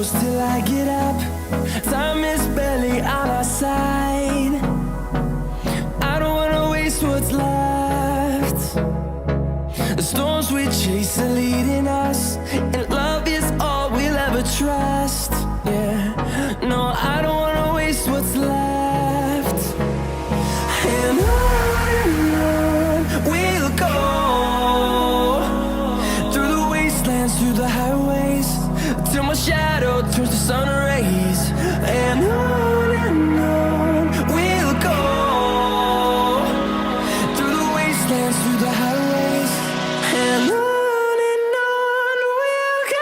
close till I get up. Time is barely on our side. I don't wanna waste what's left. The storms we chase are leading us, and love is all we'll ever trust. Yeah, no, I don't wanna waste what's left. And on we'll go, through the wastelands, through the highways, till my shadow turns to sun rays. And on we'll go, through the wastelands, through the highways, and on we'll go.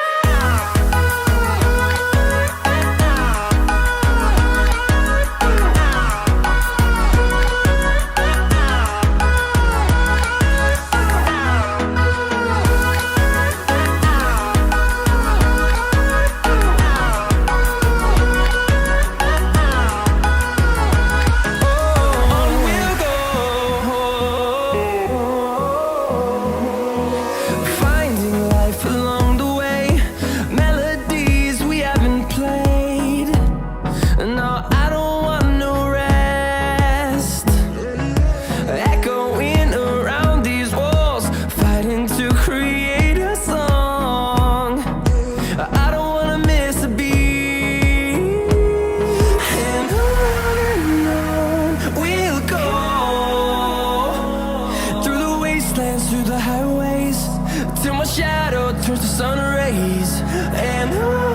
Through the highways, till my shadow turns to sun rays. And on